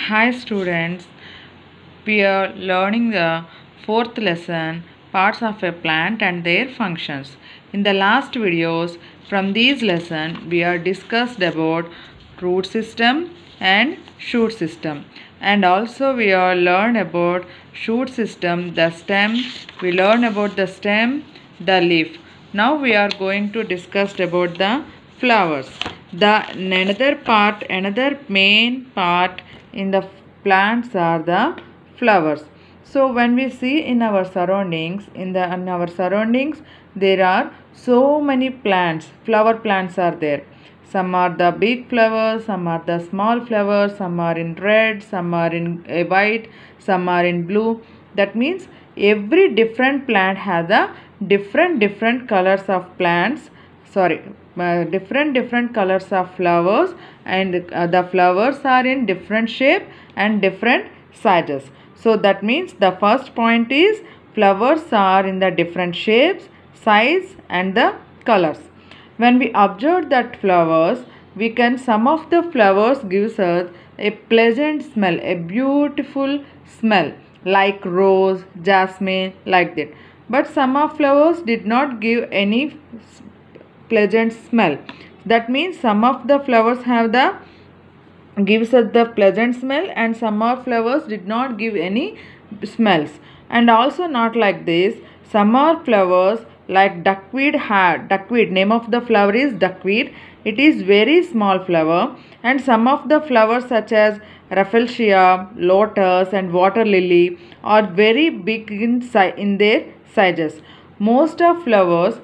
Hi students, we are learning the fourth lesson, parts of a plant and their functions. In the last videos from these lessons, we are discussed about root system and shoot system. And also we are learn about shoot system, the stem, we learn about the stem, the leaf. Now we are going to discuss about the flowers. Another main part in the plants are the flowers. So when we see in our surroundings, in our surroundings, there are so many plants. Flower plants are there. Some are the big flowers, some are the small flowers, some are in red, some are in white, some are in blue. That means every different plant has a different colors of plants. Different colors of flowers, and the flowers are in different shape and different sizes. So that means the first point is flowers are in the different shapes, size and the colors. When we observe that flowers, we can some of the flowers gives us a pleasant smell, a beautiful smell like rose, jasmine, like that. But some of flowers did not give any pleasant smell. That means some of the flowers have the gives us the pleasant smell, and some of flowers did not give any smells. And also not like this, some are flowers like duckweed, name of the flower is duckweed. It is very small flower. And some of the flowers such as rafflesia, lotus and water lily are very big in their sizes. Most of flowers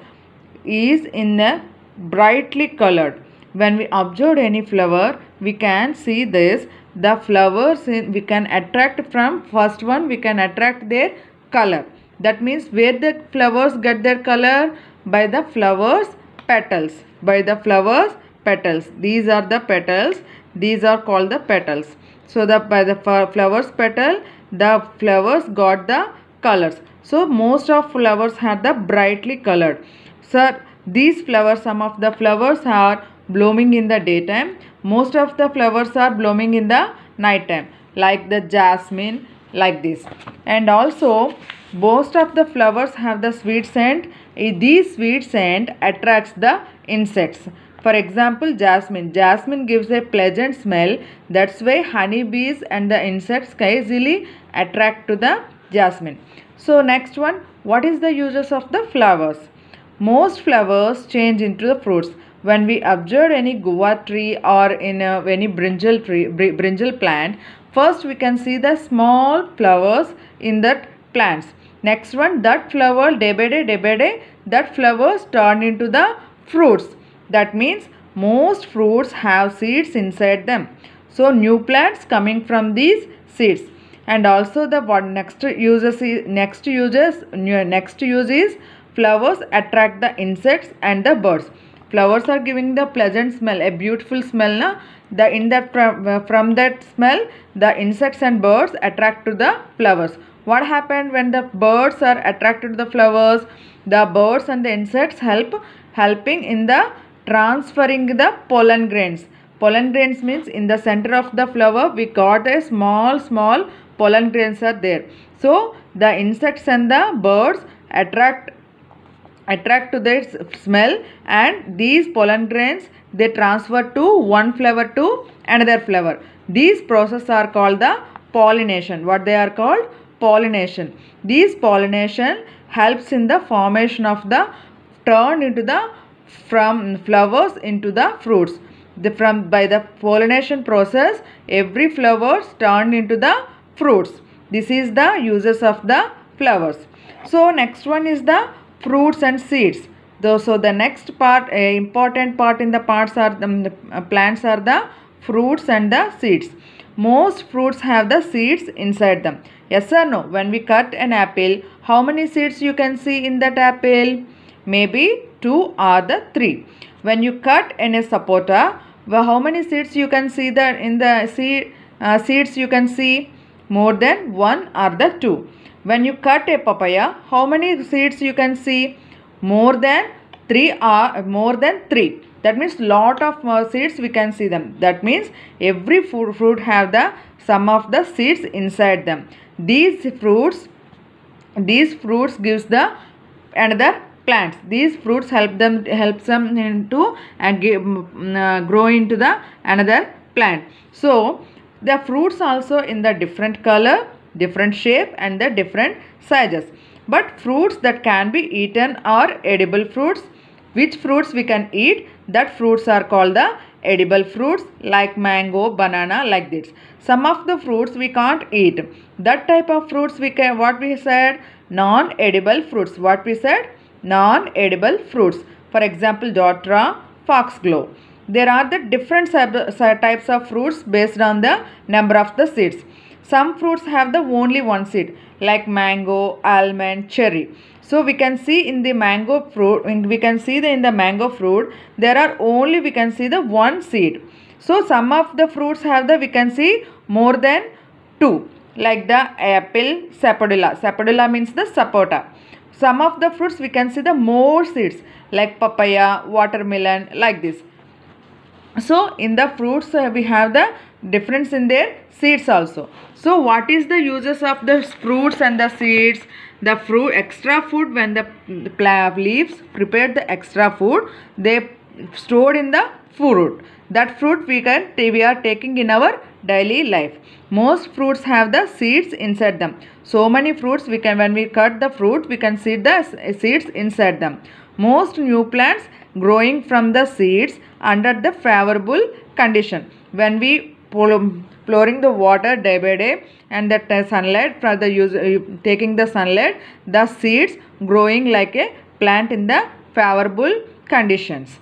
is in a brightly colored. When we observe any flower, we can see this. The flowers we can attract from first one, we can attract their color. That means where the flowers get their color, by the flowers petals. By the flowers petals. These are the petals. These are called the petals. So by the flowers petal, the flowers got the colors. So most of flowers have the brightly colored. Sir, these flowers, some of the flowers are blooming in the daytime. Most of the flowers are blooming in the night time, like the jasmine, like this. And also, most of the flowers have the sweet scent. These sweet scent attracts the insects. For example, jasmine. Jasmine gives a pleasant smell. That's why honeybees and the insects can easily attract to the jasmine. So next one, what is the uses of the flowers? Most flowers change into the fruits. When we observe any guava tree or in any brinjal plant, first we can see the small flowers in that plants. Next one, that flower day by day, that flowers turn into the fruits. That means most fruits have seeds inside them. So new plants coming from these seeds. And also the next use is flowers attract the insects and the birds. Flowers are giving the pleasant smell, a beautiful smell. From that smell, the insects and birds attract to the flowers. What happened when the birds are attracted to the flowers? The birds and the insects helping in the transferring the pollen grains. Pollen grains means in the center of the flower we got a small pollen grains are there. So the insects and the birds attract to their smell, and these pollen grains they transfer to one flower to another flower. These processes are called the pollination. What they are called? Pollination. These pollination helps in the formation of the turn into the from flowers into the fruits. By the pollination process, every flowers turn into the fruits. This is the uses of the flowers. So next one is the fruits and seeds. So the next part, important part in the plants are the fruits and the seeds. Most fruits have the seeds inside them. Yes or no? When we cut an apple, how many seeds you can see in that apple? Maybe 2 or the 3. When you cut in a sapota, how many seeds you can see that in the seeds you can see? More than 1 or the 2. When you cut a papaya, how many seeds you can see? More than 3 or more than 3. That means lot of seeds we can see them. That means every fruit have the some of the seeds inside them. These fruits gives the another plants. These fruits helps them into and grow into the another plant. So the fruits also in the different color, different shape and the different sizes. But fruits that can be eaten are edible fruits. Which fruits we can eat? That fruits are called the edible fruits, like mango, banana, like this. Some of the fruits we can't eat. That type of fruits we can, what we said, non-edible fruits. What we said? Non-edible fruits. For example, dotra, foxglove. There are the different types of fruits based on the number of the seeds. Some fruits have the only one seed, like mango, almond, cherry. So we can see in the mango fruit, we can see in the mango fruit, there are only we can see the one seed. So some of the fruits have the we can see more than two, like the apple, sapodilla. Sapodilla means the sapota. Some of the fruits we can see the more seeds, like papaya, watermelon, like this. So in the fruits we have the difference in their seeds also. So what is the uses of the fruits and the seeds? The fruit, extra food, when the leaves prepare the extra food, they stored in the fruit. That fruit we are taking in our daily life. Most fruits have the seeds inside them. So many fruits we can, when we cut the fruit, we can see the seeds inside them. Most new plants growing from the seeds under the favorable condition. When we pouring the water day by day and the sunlight for the taking the sunlight, the seeds growing like a plant in the favorable conditions.